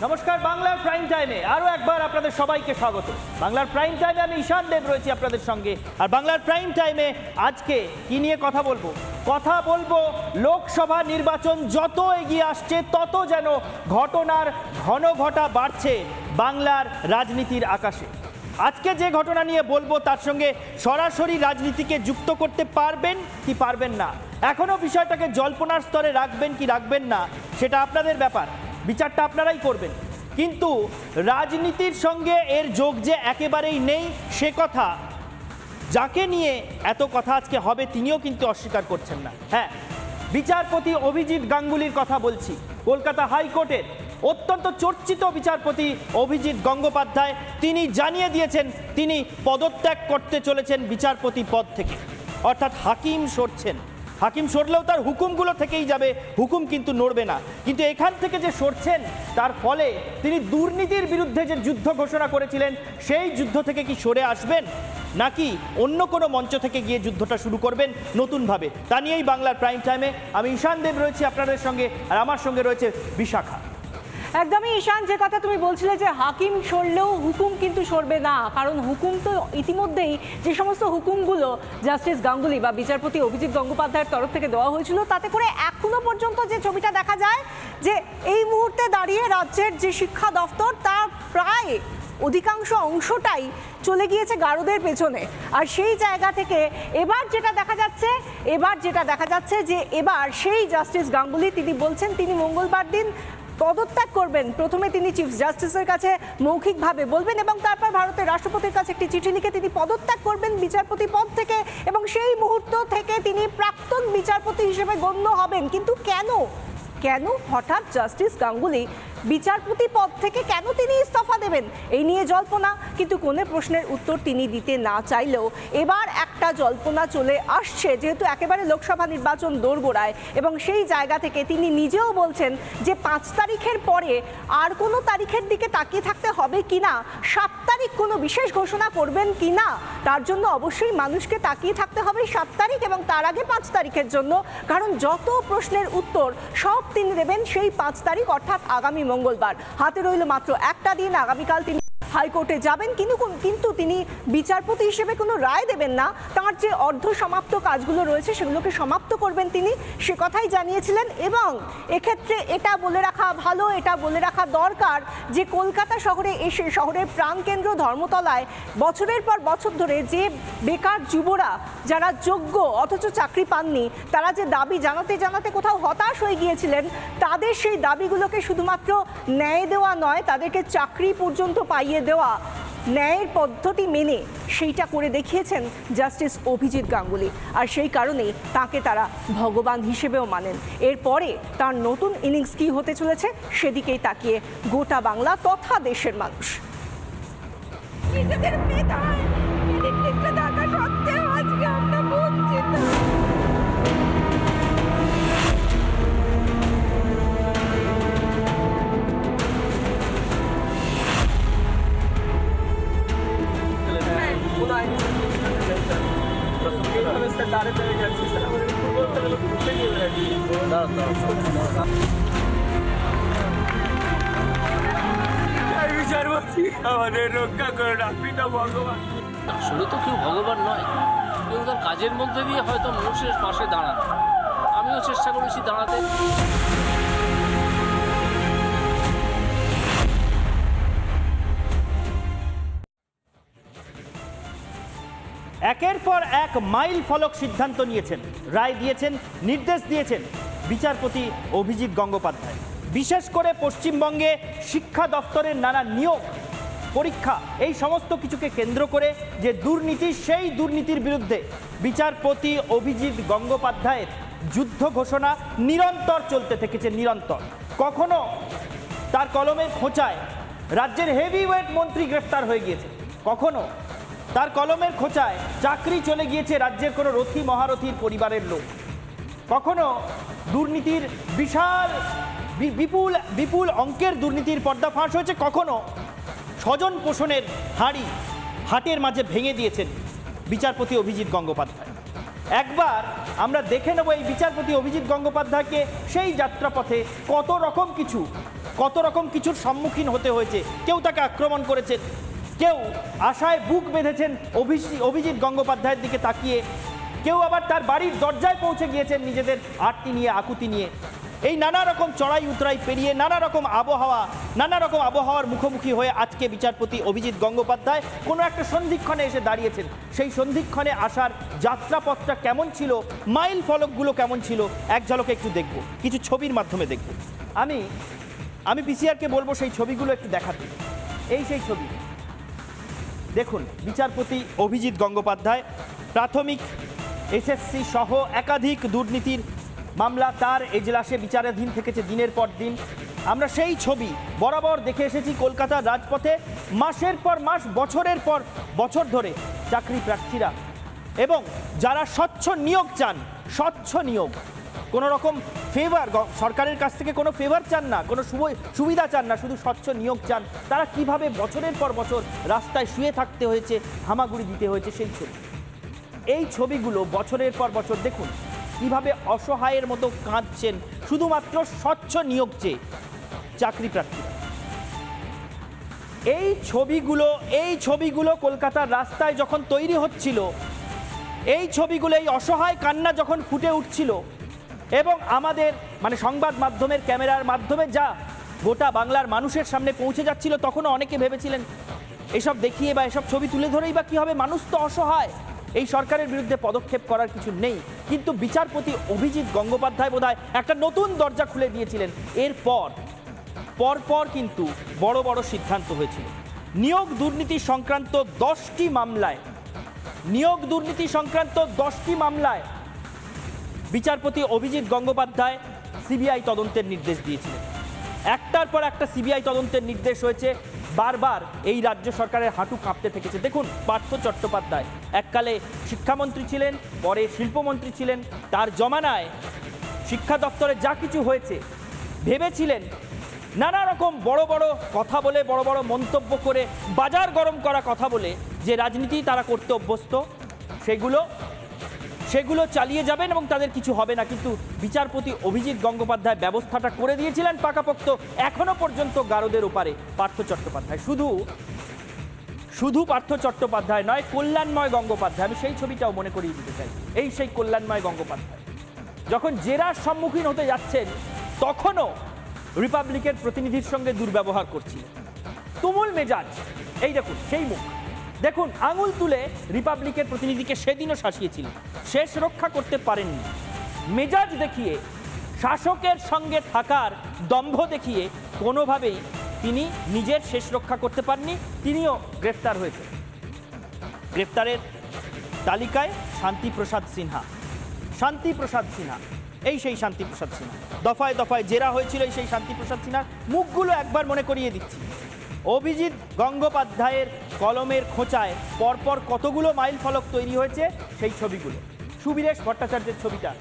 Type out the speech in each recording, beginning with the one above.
নমস্কার, বাংলার প্রাইম টাইমে আরও একবার আপনাদের সবাইকে স্বাগত। বাংলার প্রাইম টাইমে আমি ঈশান দেব রয়েছি আপনাদের সঙ্গে। আর বাংলার প্রাইম টাইমে আজকে কি নিয়ে কথা বলবো লোকসভা নির্বাচন যত এগিয়ে আসছে তত যেন ঘটনার ঘনঘটা বাড়ছে বাংলার রাজনীতির আকাশে। আজকে যে ঘটনা নিয়ে বলবো তার সঙ্গে সরাসরি রাজনীতিকে যুক্ত করতে পারবেন কি পারবেন না, এখনও বিষয়টাকে জল্পনার স্তরে রাখবেন কি রাখবেন না সেটা আপনাদের ব্যাপার, বিচারটা আপনারাই করবেন। কিন্তু রাজনীতির সঙ্গে এর যোগ যে একেবারেই নেই সে কথা যাকে নিয়ে এত কথা আজকে হবে তিনিও কিন্তু অস্বীকার করছেন না। হ্যাঁ, বিচারপতি অভিজিৎ গাঙ্গুলির কথা বলছি। কলকাতা হাইকোর্টের অত্যন্ত চর্চিত বিচারপতি অভিজিৎ গঙ্গোপাধ্যায় তিনি জানিয়ে দিয়েছেন তিনি পদত্যাগ করতে চলেছেন বিচারপতি পদ থেকে, অর্থাৎ হাকিম সরছেন। হাকিম সরলেও তার হুকুমগুলো থেকেই যাবে, হুকুম কিন্তু নড়বে না। কিন্তু এখান থেকে যে সরছেন তার ফলে তিনি দুর্নীতির বিরুদ্ধে যে যুদ্ধ ঘোষণা করেছিলেন সেই যুদ্ধ থেকে কি সরে আসবেন নাকি অন্য কোনো মঞ্চ থেকে গিয়ে যুদ্ধটা শুরু করবেন নতুনভাবে, তা নিয়েই বাংলার প্রাইম টাইমে আমি ঈশান দেব রয়েছি আপনাদের সঙ্গে, আর আমার সঙ্গে রয়েছে বিশাখা। একদমই ঈশান, যে কথা তুমি বলছিলে যে হাকিম সরলেও হুকুম কিন্তু সরবে না, কারণ হুকুম তো ইতিমধ্যেই যে সমস্ত হুকুমগুলো জাস্টিস গাঙ্গুলি বা বিচারপতি অভিজিৎ গঙ্গোপাধ্যায়ের তরফ থেকে দেওয়া হয়েছিল তাতে করে এখনো পর্যন্ত যে ছবিটা দেখা যায় যে এই মুহূর্তে দাঁড়িয়ে রাজ্যের যে শিক্ষা দফতর তার প্রায় অধিকাংশ অংশটাই চলে গিয়েছে গারদের পেছনে। আর সেই জায়গা থেকে এবার যেটা দেখা যাচ্ছে যে এবার সেই জাস্টিস গাঙ্গুলি তিনি বলছেন তিনি মঙ্গলবার দিন পদত্যাগ করবেন। প্রথমে তিনি চিফ জাস্টিসের কাছে মৌখিকভাবে বলবেন এবং তারপর ভারতের রাষ্ট্রপতির কাছে একটি চিঠি লিখে তিনি পদত্যাগ করবেন বিচারপতি পদ থেকে, এবং সেই মুহূর্ত থেকে তিনি প্রাক্তন বিচারপতি হিসেবে গণ্য হবেন। কিন্তু কেন হঠাৎ জাস্টিস গাঙ্গুলি বিচারপতি পদ থেকে কেন তিনি ইস্তফা দেবেন এই নিয়ে জল্পনা, কিন্তু কোনো প্রশ্নের উত্তর তিনি দিতে না চাইলেও এবার একটা জল্পনা চলে আসছে, যেহেতু একেবারে লোকসভা নির্বাচন দোরগোড়ায়, এবং সেই জায়গা থেকে তিনি নিজেও বলছেন যে 5 তারিখের পরে আর কোনো তারিখের দিকে তাকিয়ে থাকতে হবে কিনা, 7 তারিখ কোনো বিশেষ ঘোষণা করবেন কিনা, তার জন্য অবশ্যই মানুষকে তাকিয়ে থাকতে হবে 7 তারিখ এবং তার আগে 5 তারিখের জন্য, কারণ যত প্রশ্নের উত্তর সব তিনি দেবেন সেই 5 তারিখ অর্থাৎ আগামী মঙ্গলবার। হাতে রইল মাত্র একটা দিন, আগামীকাল তিনি হাইকোর্টে যাবেন, কিন্তু তিনি বিচারপতি হিসেবে কোনো রায় দেবেন না, তার যে অর্ধ সমাপ্ত কাজগুলো রয়েছে সেগুলোকে সমাপ্ত করবেন তিনি, সে কথাই জানিয়েছিলেন। এবং এক্ষেত্রে এটা বলে রাখা ভালো, এটা বলে রাখা দরকার যে কলকাতা শহরে এসে শহরের প্রাণকেন্দ্র ধর্মতলায় বছরের পর বছর ধরে যে বেকার যুবরা যারা যোগ্য অথচ চাকরি পাননি, তারা যে দাবি জানাতে কোথাও হতাশ হয়ে গিয়েছিলেন, তাদের সেই দাবিগুলোকে শুধুমাত্র ন্যায় দেওয়া নয়, তাদেরকে চাকরি পর্যন্ত পাইয়ে দেওয়া, ন্যায়ের পদ্ধতি মেনে সেইটা করে দেখিয়েছেন জাস্টিস অভিজিৎ গাঙ্গুলি। আর সেই কারণেই তাকে তারা ভগবান হিসেবেও মানেন। এরপরে তার নতুন ইনিংস কী হতে চলেছে সেদিকেই তাকিয়ে গোটা বাংলা তথা দেশের মানুষ। আমাদের রক্ষা করুন, আপনি তো ভগবান। আসলে তো কেউ ভগবান নয়, কেউ তার কাজের মধ্যে দিয়ে হয়তো মানুষের পাশে দাঁড়ান। আমিও চেষ্টা করেছি দাঁড়াতে। একের পর এক মাইল ফলক সিদ্ধান্ত নিয়েছেন, রায় দিয়েছেন, নির্দেশ দিয়েছেন বিচারপতি অভিজিৎ গঙ্গোপাধ্যায়। বিশেষ করে পশ্চিমবঙ্গে শিক্ষা দপ্তরের নানা নিয়োগ পরীক্ষা এই সমস্ত কিছুকে কেন্দ্র করে যে দুর্নীতি, সেই দুর্নীতির বিরুদ্ধে বিচারপতি অভিজিৎ গঙ্গোপাধ্যায়ের যুদ্ধ ঘোষণা নিরন্তর চলতে থেকেছে, নিরন্তর। কখনো তার কলমের খোঁচায় রাজ্যের হেভিওয়েট মন্ত্রী গ্রেফতার হয়ে গিয়েছে, কখনো তার কলমের খোঁচায় চাকরি চলে গিয়েছে রাজ্যের কোনো রথী মহারথীর পরিবারের লোক, কখনো দুর্নীতির বিশাল বিপুল অঙ্কের দুর্নীতির পর্দাফাঁস হয়েছে, কখনো স্বজন পোষণের হাঁড়ি হাটের মাঝে ভেঙে দিয়েছেন বিচারপতি অভিজিৎ গঙ্গোপাধ্যায়। একবার আমরা দেখে নেব এই বিচারপতি অভিজিৎ গঙ্গোপাধ্যায়কে সেই যাত্রাপথে কত রকম কিছু কত রকম কিছুর সম্মুখীন হতে হয়েছে। কেউ তাকে আক্রমণ করেছেন, কেউ আশায় বুক বেঁধেছেন অভিজিৎ গঙ্গোপাধ্যায়ের দিকে তাকিয়ে, কেউ আবার তার বাড়ির দরজায় পৌঁছে গিয়েছেন নিজেদের আরতি নিয়ে, আকুতি নিয়ে। এই নানা রকম চড়াই উতরাই পেরিয়ে নানা রকম আবহাওয়ার মুখোমুখি হয়ে আজকে বিচারপতি অভিজিৎ গঙ্গোপাধ্যায় কোনো একটা সন্ধিক্ষণে এসে দাঁড়িয়েছেন। সেই সন্ধিক্ষণে আসার যাত্রাপথটা কেমন ছিল, মাইল ফলকগুলো কেমন ছিল, এক ঝলকে একটু দেখব, কিছু ছবির মাধ্যমে দেখব। আমি পিসিআরকে বলবো সেই ছবিগুলো একটু দেখাতে। এই সেই ছবি দেখুন, বিচারপতি অভিজিৎ গঙ্গোপাধ্যায়, প্রাথমিক এসএসসি সহ একাধিক দুর্নীতির মামলা তার এজলাসে বিচারাধীন থেকেছে দিনের পর দিন। আমরা সেই ছবি বরাবর দেখে এসেছি কলকাতার রাজপথে, মাসের পর মাস, বছরের পর বছর ধরে চাকরি প্রার্থীরা এবং যারা স্বচ্ছ নিয়োগ চান, স্বচ্ছ নিয়োগ, কোনো রকম ফেভার, সরকারের কাছ থেকে কোনো ফেভার চান না, কোনো সুবিধা চান না, শুধু স্বচ্ছ নিয়োগ চান, তারা কিভাবে বছরের পর বছর রাস্তায় শুয়ে থাকতে হয়েছে, হামাগুড়ি দিতে হয়েছে, সেই ছবি। এই ছবিগুলো বছরের পর বছর দেখুন কিভাবে অসহায়ের মতো কাঁদছেন শুধুমাত্র স্বচ্ছ নিয়োগ চেয়ে চাকরি প্রার্থীরা। এই ছবিগুলো কলকাতার রাস্তায় যখন তৈরি হচ্ছিল, এই ছবিগুলো, এই অসহায় কান্না যখন ফুটে উঠছিল এবং আমাদের সংবাদ মাধ্যমের ক্যামেরার মাধ্যমে যা গোটা বাংলার মানুষের সামনে পৌঁছে যাচ্ছিল, তখনও অনেকে ভেবেছিলেন এসব দেখিয়ে বা এসব ছবি তুলে ধরেই বা কী হবে, মানুষ তো অসহায়, এই সরকারের বিরুদ্ধে পদক্ষেপ করার কিছু নেই। কিন্তু বিচারপতি অভিজিৎ গঙ্গোপাধ্যায় বোধহয় একটা নতুন দরজা খুলে দিয়েছিলেন। এরপর পরপর কিন্তু বড় বড় সিদ্ধান্ত হয়েছিল। নিয়োগ দুর্নীতি সংক্রান্ত 10টি মামলায় বিচারপতি অভিজিৎ গঙ্গোপাধ্যায় সিবিআই তদন্তের নির্দেশ দিয়েছিলেন। একটার পর একটা সিবিআই তদন্তের নির্দেশ হয়েছে। বারবার এই রাজ্য সরকারের হাঁটু কাঁপতে থেকেছে। দেখুন, পার্থ চট্টোপাধ্যায় এককালে শিক্ষামন্ত্রী ছিলেন, পরে শিল্পমন্ত্রী ছিলেন। তার জমানায় শিক্ষা দপ্তরে যা কিছু হয়েছে, ভেবেছিলেন নানা রকম বড় বড় কথা বলে, বড় বড় মন্তব্য করে, বাজার গরম করা কথা বলে যে রাজনীতি তারা করতে অভ্যস্ত, সেগুলো চালিয়ে যাবেন এবং তাদের কিছু হবে না। কিন্তু বিচারপতি অভিজিৎ গঙ্গোপাধ্যায় ব্যবস্থাটা করে দিয়েছিলেন পাকাপোক্ত, এখনো পর্যন্ত গারদের ওপারে পার্থ চট্টোপাধ্যায়। শুধু পার্থ চট্টোপাধ্যায় নয়, কল্যাণময় গঙ্গোপাধ্যায়, আমি সেই ছবিটাও মনে করিয়ে দিতে চাই। এই সেই কল্যাণময় গঙ্গোপাধ্যায় যখন জেরার সম্মুখীন হতে যাচ্ছেন, তখনও রিপাবলিকের প্রতিনিধির সঙ্গে দুর্ব্যবহার করছিলেন, তুমুল মেজাজ। এই দেখুন সেই মুখ, দেখুন আঙুল তুলে রিপাবলিকের প্রতিনিধিকে সেদিনও শাসিয়েছিলেন, শেষ রক্ষা করতে পারেননি। মেজাজ দেখিয়ে, শাসকের সঙ্গে থাকার দম্ভ দেখিয়ে কোনোভাবেই তিনি নিজের শেষ রক্ষা করতে পারেননি, তিনিও গ্রেফতার হয়েছেন। গ্রেফতারের তালিকায় শান্তিপ্রসাদ সিনহা, এই সেই শান্তিপ্রসাদ সিনহা, দফায় দফায় জেরা হয়েছিল এই সেই শান্তিপ্রসাদ সিনহার মুখগুলো একবার মনে করিয়ে দিচ্ছি। অভিজিৎ গঙ্গোপাধ্যায়ের কলমের খোঁচায় পরপর কতগুলো মাইল ফলক তৈরি হয়েছে, সেই ছবিগুলো। সুবীরেশ ভট্টাচার্যের ছবিটা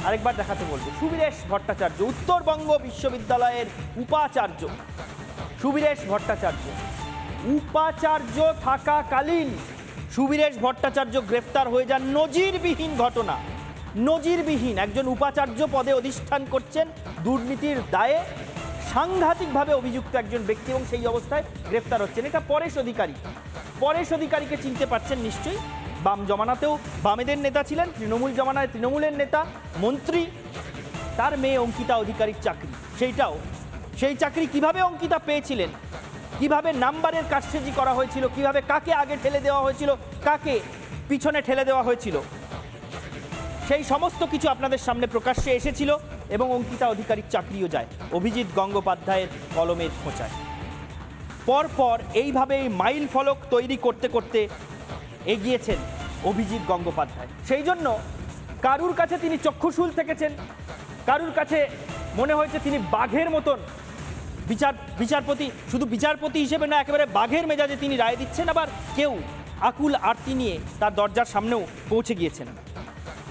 আরেকবার দেখাতে বলবো। সুবীরেশ ভট্টাচার্য, উত্তরবঙ্গ বিশ্ববিদ্যালয়ের উপাচার্য সুবীরেশ ভট্টাচার্য, উপাচার্য থাকাকালীন সুবীরেশ ভট্টাচার্য গ্রেফতার হয়ে যান। নজিরবিহীন ঘটনা, নজিরবিহীন। একজন উপাচার্য পদে অধিষ্ঠান করছেন, দুর্নীতির দায়ে সাংঘাতিকভাবে অভিযুক্ত একজন ব্যক্তি, এবং সেই অবস্থায় গ্রেফতার হচ্ছেন। এটা পরেশ অধিকারীকে চিনতে পারছেন নিশ্চয়ই, বাম জমানাতেও বামেদের নেতা ছিলেন, তৃণমূল জমানায় তৃণমূলের নেতা, মন্ত্রী। তার মেয়ে অঙ্কিতা অধিকারীর চাকরি, সেই চাকরি কিভাবে অঙ্কিতা পেয়েছিলেন, কিভাবে নাম্বারের কারসাজি করা হয়েছিল, কিভাবে কাকে আগে ঠেলে দেওয়া হয়েছিল, কাকে পিছনে ঠেলে দেওয়া হয়েছিল, সেই সমস্ত কিছু আপনাদের সামনে প্রকাশ্যে এসেছিল। এবং অঙ্কিতা অধিকারীর চাকরিও যায় অভিজিৎ গঙ্গোপাধ্যায়ের কলমের খোঁচায়। পরপর এইভাবে মাইল ফলক তৈরি করতে করতে এগিয়েছেন অভিজিৎ গঙ্গোপাধ্যায়। সেই জন্য কারুর কাছে তিনি চক্ষুশূল থেকেছেন, কারুর কাছে মনে হয়েছে তিনি বাঘের মতন বিচারপতি, শুধু বিচারপতি হিসেবে না, একেবারে বাঘের মেজাজে তিনি রায় দিচ্ছেন। আবার কেউ আকুল আরতি নিয়ে তার দরজার সামনেও পৌঁছে গিয়েছেন।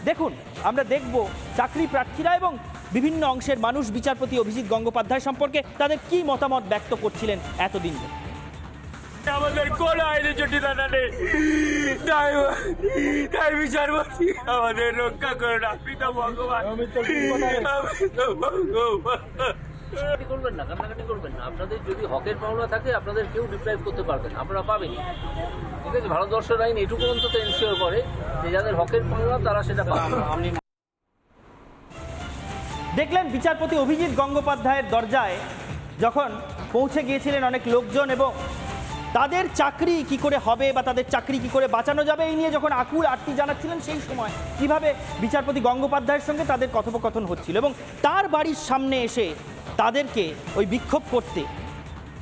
দেখুন, আমরা দেখব চাকরি প্রার্থীরা এবং বিভিন্ন অংশের মানুষ বিচারপতি অভিজিৎ গঙ্গোপাধ্যায় সম্পর্কে তাদের কি মতামত ব্যক্ত করছিলেন এতদিন ধরে। আমাদের কোন আইনি জটিলতা নেই, তাই বিচারপতি আমাদের রক্ষা করুন, আপনি তো ভগবান। কান্নাকাটি করবেন না, কান্নাকাটি করবেন না। আপনাদের যদি হকের পাওনা থাকে আপনাদের কেউ ডিপ্রাইভ করতে পারবেন, আপনারা পাবেনই। ঠিক আছে, ভারতবর্ষের আইন এটুকু অন্তত এনশিওর করে যে যাদের হকের পাওনা তারা সেটা পাবে। আপনি দেখলেন বিচারপতি অভিজিৎ গঙ্গোপাধ্যায়ের দরজায় যখন পৌঁছে গিয়েছিলেন অনেক লোকজন এবং তাদের চাকরি কি করে হবে বা তাদের চাকরি কি করে বাঁচানো যাবে এই নিয়ে যখন আকুল আরতি জানাচ্ছিলেন, সেই সময় কিভাবে বিচারপতি গঙ্গোপাধ্যায়ের সঙ্গে তাদের কথোপকথন হচ্ছিল এবং তার বাড়ির সামনে এসে তাদেরকে ওই বিক্ষোভ করতে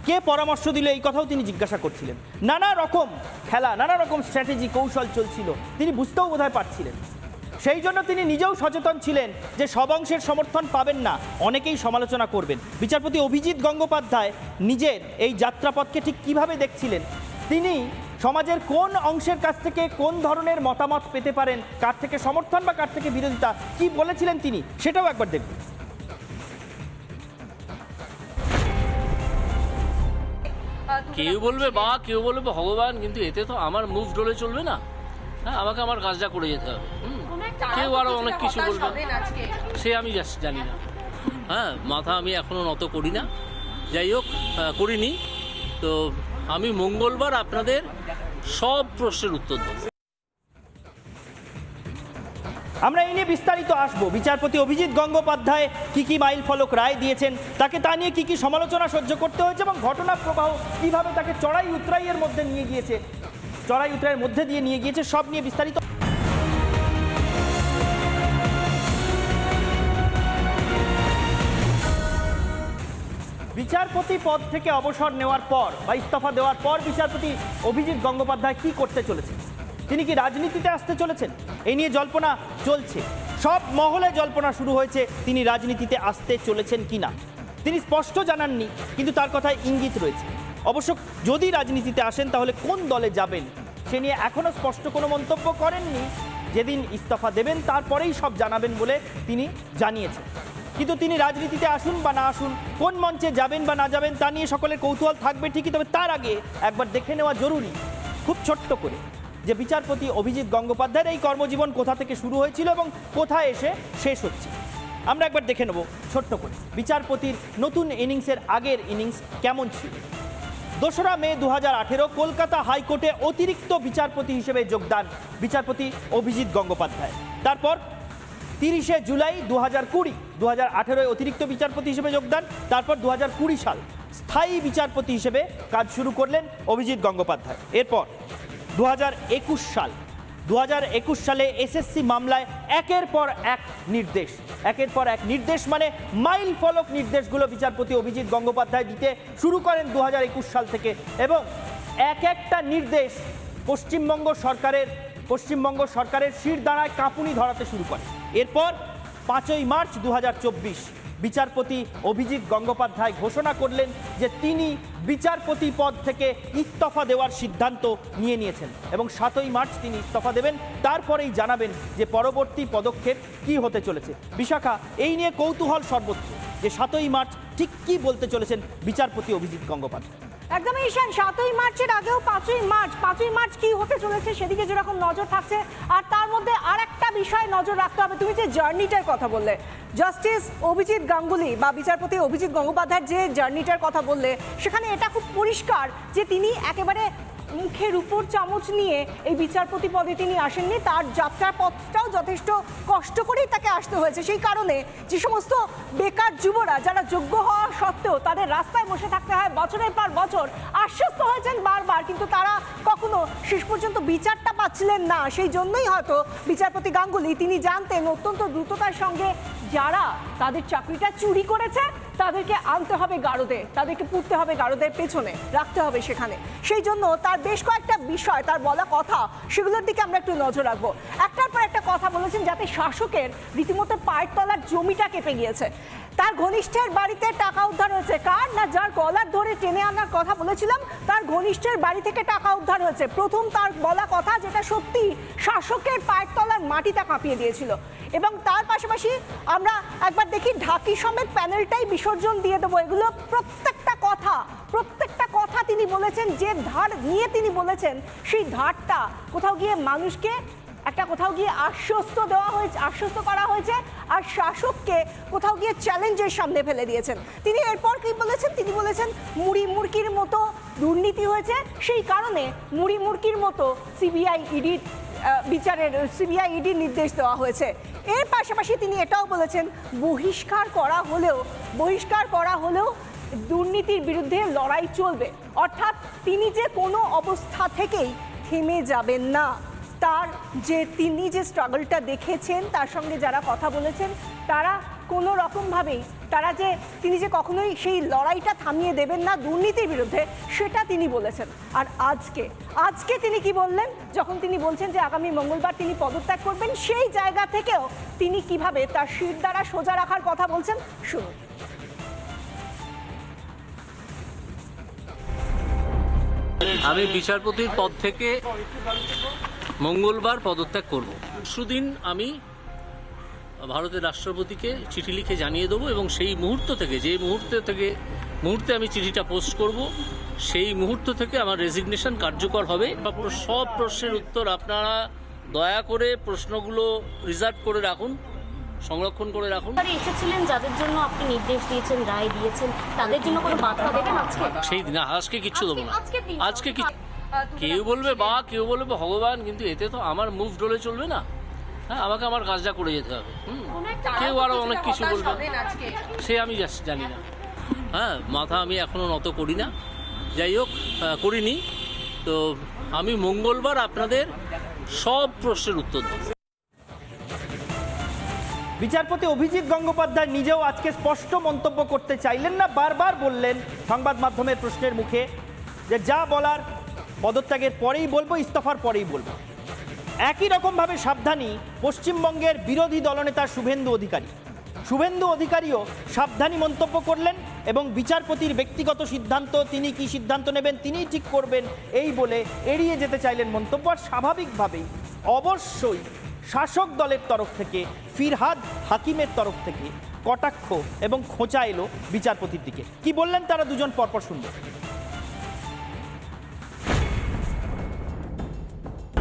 কে পরামর্শ দিল এই কথাও তিনি জিজ্ঞাসা করছিলেন। নানা রকম খেলা, নানা রকম স্ট্র্যাটেজি, কৌশল চলছিল, তিনি বুঝতেও বোধহয় পারছিলেন। সেই জন্য তিনি নিজেও সচেতন ছিলেন যে সব অংশের সমর্থন পাবেন না, অনেকেই সমালোচনা করবেন। বিচারপতি অভিজিৎ গঙ্গোপাধ্যায় নিজের এই যাত্রাপথকে ঠিক কিভাবে দেখছিলেন, তিনি সমাজের কোন অংশের কাছ থেকে কোন ধরনের মতামত পেতে পারেন, কার থেকে সমর্থন বা কার থেকে বিরোধিতা, কি বলেছিলেন তিনি, সেটাও একবার দেখুন। কেউ বলবে বা কেউ বলবে ভগবান, কিন্তু এতে তো আমার মুভ ডলে চলবে না। হ্যাঁ, আমাকে আমার কাজটা করে যেতে হবে। কেউ আরো অনেক কিছু বলবে, সে আমি জানি না। হ্যাঁ, মাথা আমি এখনো নত করি না, যাই হোক করিনি। তো আমি মঙ্গলবার আপনাদের সব প্রশ্নের উত্তর দেব। আমরা এই নিয়ে বিস্তারিত আসবো। বিচারপতি অভিজিৎ গঙ্গোপাধ্যায় কি কি মাইল ফলক রায় দিয়েছেন, তাকে তা নিয়ে কি কি সমালোচনা সহ্য করতে হয়েছে এবং ঘটনা প্রবাহ কিভাবে তাকে চড়াই উতরাইয়ের মধ্যে নিয়ে গিয়েছে, চড়াই উতরাইয়ের মধ্যে দিয়ে নিয়ে গিয়েছে, সব নিয়ে বিস্তারিত। বিচারপতি পদ থেকে অবসর নেওয়ার পর বা ইস্তফা দেওয়ার পর বিচারপতি অভিজিৎ গঙ্গোপাধ্যায় কি করতে চলেছেন? তিনি কি রাজনীতিতে আসতে চলেছেন? এই নিয়ে জল্পনা চলছে, সব মহলে জল্পনা শুরু হয়েছে তিনি রাজনীতিতে আসতে চলেছেন কিনা। তিনি স্পষ্ট জানাননি, কিন্তু তার কথায় ইঙ্গিত রয়েছে। অবশ্য যদি রাজনীতিতে আসেন তাহলে কোন দলে যাবেন সে নিয়ে এখনো স্পষ্ট কোনো মন্তব্য করেননি। যেদিন ইস্তফা দেবেন তারপরেই সব জানাবেন বলে তিনি জানিয়েছেন। কিন্তু তিনি রাজনীতিতে আসুন বা না আসুন, কোন মঞ্চে যাবেন বা না যাবেন তা নিয়ে সকলের কৌতূহল থাকবে ঠিকই। তবে তার আগে একবার দেখে নেওয়া জরুরি, খুব ছোট্ট করে, যে বিচারপতি অভিজিৎ গঙ্গোপাধ্যায়ের এই কর্মজীবন কোথা থেকে শুরু হয়েছিল এবং কোথায় এসে শেষ হচ্ছে। আমরা একবার দেখে নেব ছোট্ট করে বিচারপতির নতুন ইনিংসের আগের ইনিংস কেমন ছিল। 2রা মে 2018 কলকাতা হাইকোর্টে অতিরিক্ত বিচারপতি হিসেবে যোগদান বিচারপতি অভিজিৎ গঙ্গোপাধ্যায়। তারপর 30শে জুলাই 2018 অতিরিক্ত বিচারপতি হিসেবে যোগদান। তারপর 2020 সাল স্থায়ী বিচারপতি হিসেবে কাজ শুরু করলেন অভিজিৎ গঙ্গোপাধ্যায়। এরপর 2021 সালে এসএসসি মামলায় একের পর এক নির্দেশ মানে মাইল ফলক নির্দেশগুলো বিচারপতি অভিজিৎ গঙ্গোপাধ্যায় দিতে শুরু করেন 2021 সাল থেকে এবং এক একটা নির্দেশ পশ্চিমবঙ্গ সরকারের শিরদাঁড়ায় কাঁপুনি ধরাতে শুরু করে। এরপর 5ই মার্চ 2024 বিচারপতি অভিজিৎ গঙ্গোপাধ্যায় ঘোষণা করলেন যে তিনি বিচারপতি পদ থেকে ইস্তফা দেওয়ার সিদ্ধান্ত নিয়েছেন এবং 7ই মার্চ তিনি ইস্তফা দেবেন। তারপরেই জানাবেন যে পরবর্তী পদক্ষেপ কি হতে চলেছে। বিশাখা, এই নিয়ে কৌতূহল সর্বত্র যে 7ই মার্চ ঠিক কি বলতে চলেছেন বিচারপতি অভিজিৎ গঙ্গোপাধ্যায়। একদমই ঈশান, 7ই মার্চের আগেও 5ই মার্চ কি হতে চলেছে সেদিকে যেরকম নজর থাকছে, আর তার মধ্যে আর একটা বিষয় নজর রাখতে হবে। তুমি যে জার্নিটার কথা বললে, জাস্টিস অভিজিৎ গাঙ্গুলি বা বিচারপতি অভিজিৎ গঙ্গোপাধ্যায়ের যে জার্নিটার কথা বললে, সেখানে এটা খুব পরিষ্কার যে তিনি একেবারে মুখের উপর চামচ নিয়ে এই বিচারপতি পদে তিনি আসেননি। তার যাত্রার পথটাও যথেষ্ট কষ্ট করেই তাকে আসতে হয়েছে। সেই কারণে যে সমস্ত বেকার যুবরা যারা যোগ্য হওয়া সত্ত্বেও তাদের রাস্তায় বসে থাকতে হয় বছরের পর বছর, আশ্বস্ত হয়েছেন বারবার, কিন্তু তারা কখনো শেষ পর্যন্ত বিচারটা পাচ্ছিলেন না। সেই জন্যই হয়তো বিচারপতি গাঙ্গুলি তিনি জানতেন অত্যন্ত দ্রুততার সঙ্গে যারা তাদের চাকরিটা চুরি করেছে তাদেরকে আনতে হবে গারদে, তাদেরকে পুড়তে হবে গারদের পেছনে, রাখতে হবে সেখানে। সেই জন্য তার বেশ কয়েকটা বিষয়, তার বলা কথা, সেগুলোর দিকে আমরা একটু নজর রাখবো। একটার পর একটা কথা বলেছেন যাতে শাসকের রীতিমতো পায়ের তলার জমিটা কেঁপে গিয়েছে। তার ঘনিষ্ঠের বাড়িতে টাকা উদ্ধার হয়েছে। কার না, যার গলার ধরে টেনে আনার কথা বলেছিলাম, তার ঘনিষ্ঠের বাড়ি থেকে টাকা উদ্ধার হয়েছে। প্রথম তার বলা কথা যেটা সত্যি শাসকের পায়ের তলার মাটিটা কাঁপিয়ে দিয়েছিল। এবং তার পাশাপাশি আমরা একবার দেখি ঢাকি সমেত প্যানেলটাই বিসর্জন দিয়ে দেবো। এগুলো প্রত্যেকটা কথা তিনি বলেছেন, যে ধার নিয়ে তিনি বলেছেন সেই ধারটা কোথাও গিয়ে মানুষকে একটা কোথাও গিয়ে আশ্বস্ত দেওয়া হয়েছে, আশ্বস্ত করা হয়েছে, আর শাসককে কোথাও গিয়ে চ্যালেঞ্জের সামনে ফেলে দিয়েছেন। তিনি এরপর কি বলেছেন? তিনি বলেছেন মুড়ি মুড়কির মতো দুর্নীতি হয়েছে, সেই কারণে মুড়ি মুড়কির মতো সিবিআই ইডির বিচারের ইডির নির্দেশ দেওয়া হয়েছে। এর পাশাপাশি তিনি এটাও বলেছেন বহিষ্কার করা হলেও দুর্নীতির বিরুদ্ধে লড়াই চলবে। অর্থাৎ তিনি যে কোনো অবস্থা থেকেই থেমে যাবেন না। তিনি যে স্ট্রাগলটা দেখেছেন, তার সঙ্গে যারা কথা বলেছেন, তারা কোনো রকমভাবেই তিনি যে কখনোই সেই লড়াইটা থামিয়ে দেবেন না দুর্নীতির বিরুদ্ধে, সেটা তিনি বলেছেন। আর আজকে তিনি কি বললেন, যখন তিনি বলছেন যে আগামী মঙ্গলবার তিনি পদত্যাগ করবেন, সেই জায়গা থেকেও তিনি কিভাবে তার শির দ্বারা সোজা রাখার কথা বলছেন, শুনুন। আমি বিচারপতির পদ থেকে মঙ্গলবার পদত্যাগ করব। পরশুদিন আমি ভারতের রাষ্ট্রপতিকে চিঠি লিখে জানিয়ে দেবো, এবং সেই মুহূর্ত থেকে মুহূর্তে আমি চিঠিটা পোস্ট করব, সেই মুহূর্ত থেকে আমার রেজিগনেশন কার্যকর হবে। সব প্রশ্নের উত্তর আপনারা দয়া করে প্রশ্নগুলো রিজার্ভ করে রাখুন, সংরক্ষণ করে রাখুন। এসেছিলেন যাদের জন্য আপনি নির্দেশ দিয়েছেন, রায় দিয়েছেন, তাদের জন্য কোনো বাধা দেবেন আজকে? সেই দিন আজকে কিচ্ছু দেবো না, আজকে কেউ বলবে কেউ বলবে ভগবান, কিন্তু এতে তো আমার মুভ ডলে চলবে না। হ্যাঁ, আমাকে আমার কাজটা করে যেতে হবে। কেউ আরো অনেক কিছু বলবে, সে আমি জানি না। হ্যাঁ, মাথা আমি এখনো নত করি না, যাই হোক করিনি। তো আমি মঙ্গলবার আপনাদের সব প্রশ্নের উত্তর দেব। বিচারপতি অভিজিৎ গঙ্গোপাধ্যায় নিজেও আজকে স্পষ্ট মন্তব্য করতে চাইলেন না, বারবার বললেন সংবাদ মাধ্যমের প্রশ্নের মুখে যে যা বলার পদত্যাগের পরেই বলবো, ইস্তফার পরেই বলবো। একই রকমভাবে সাবধানী পশ্চিমবঙ্গের বিরোধী দলনেতা শুভেন্দু অধিকারীও সাবধানী মন্তব্য করলেন, এবং বিচারপতির ব্যক্তিগত সিদ্ধান্ত, তিনি কি সিদ্ধান্ত নেবেন তিনিই ঠিক করবেন, এই বলে এড়িয়ে যেতে চাইলেন মন্তব্য। আর স্বাভাবিকভাবেই অবশ্যই শাসক দলের তরফ থেকে, ফিরহাদ হাকিমের তরফ থেকে কটাক্ষ এবং খোঁচা এলো বিচারপতির দিকে। কি বললেন তারা দুজন, পরপর শুনবো।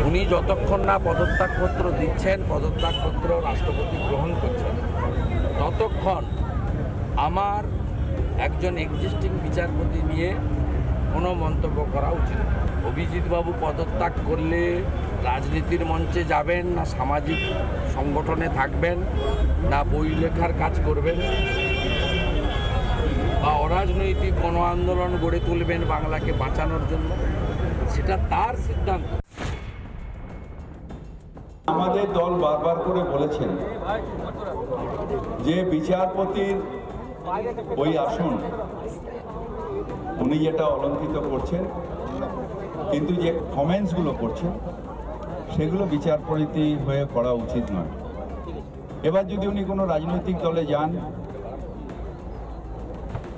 উনি যতক্ষণ না পদত্যাগপত্র দিচ্ছেন, পদত্যাগপত্র রাষ্ট্রপতি গ্রহণ করছেন, ততক্ষণ আমার একজন এক্সিস্টিং বিচারপতি নিয়ে কোনো মন্তব্য করা উচিত। অভিজিৎবাবু পদত্যাগ করলে রাজনীতির মঞ্চে যাবেন, না সামাজিক সংগঠনে থাকবেন, না বই লেখার কাজ করবেন, বা অরাজনৈতিক গণ আন্দোলন গড়ে তুলবেন বাংলাকে বাঁচানোর জন্য, সেটা তার সিদ্ধান্ত। আমাদের দল বারবার করে বলেছেন যে বিচারপতির ওই আসন উনি যেটা অলঙ্কিত করছেন, কিন্তু যে কমেন্টসগুলো করছেন সেগুলো বিচারপতি হয়ে করা উচিত নয়। এবার যদি উনি কোনো রাজনৈতিক দলে যান,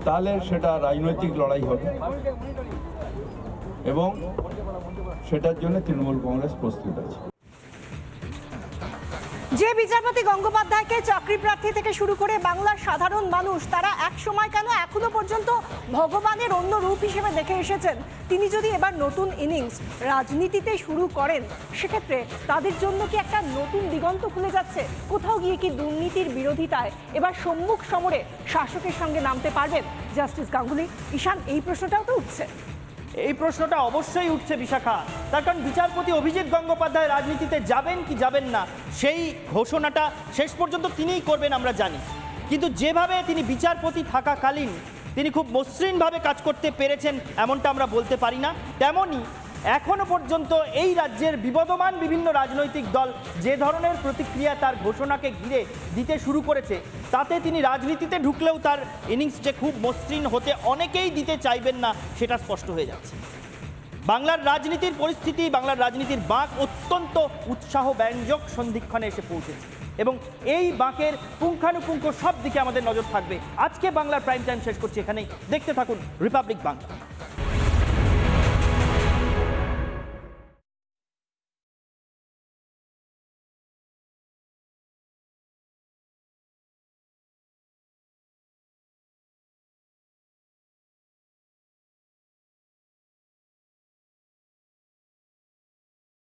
তাহলে সেটা রাজনৈতিক লড়াই হবে, এবং সেটার জন্য তৃণমূল কংগ্রেস প্রস্তুত আছে। যে বিচারপতি গঙ্গোপাধ্যায়কে চাকরি প্রার্থী থেকে শুরু করে বাংলার সাধারণ মানুষ, তারা এক সময় কেন এখনো পর্যন্ত ভগবানের অন্য রূপ হিসেবে দেখে এসেছেন, তিনি যদি এবার নতুন ইনিংস রাজনীতিতে শুরু করেন, সেক্ষেত্রে তাদের জন্য কি একটা নতুন দিগন্ত খুলে যাচ্ছে? কোথাও গিয়ে কি দুর্নীতির বিরোধিতায় এবার সম্মুখ সমরে শাসকের সঙ্গে নামতে পারবেন জাস্টিস গাঙ্গুলি? ঈশান, এই প্রশ্নটাও তো উঠছে। এই প্রশ্নটা অবশ্যই উঠছে বিশাখা, তার কারণ বিচারপতি অভিজিৎ গঙ্গোপাধ্যায় রাজনীতিতে যাবেন কি যাবেন না, সেই ঘোষণাটা শেষ পর্যন্ত তিনিই করবেন আমরা জানি। কিন্তু যেভাবে তিনি বিচারপতি থাকাকালীন তিনি খুব মসৃণভাবে কাজ করতে পেরেছেন এমনটা আমরা বলতে পারি না। তেমনই এখনো পর্যন্ত এই রাজ্যের বিবদমান বিভিন্ন রাজনৈতিক দল যে ধরনের প্রতিক্রিয়া তার ঘোষণাকে ঘিরে দিতে শুরু করেছে, তাতে তিনি রাজনীতিতে ঢুকলেও তার ইনিংস যে খুব মসৃণ হতে অনেকেই দিতে চাইবেন না, সেটা স্পষ্ট হয়ে যাচ্ছে। বাংলার রাজনীতির পরিস্থিতি, বাংলার রাজনীতির বাঁক অত্যন্ত উৎসাহ ব্যঞ্জক সন্ধিক্ষণে এসে পৌঁছেছে, এবং এই বাঁকের পুঙ্খানুপুঙ্খ সব দিকে আমাদের নজর থাকবে। আজকে বাংলার প্রাইম টাইম শেষ করছি এখানেই। দেখতে থাকুন রিপাবলিক বাংলা।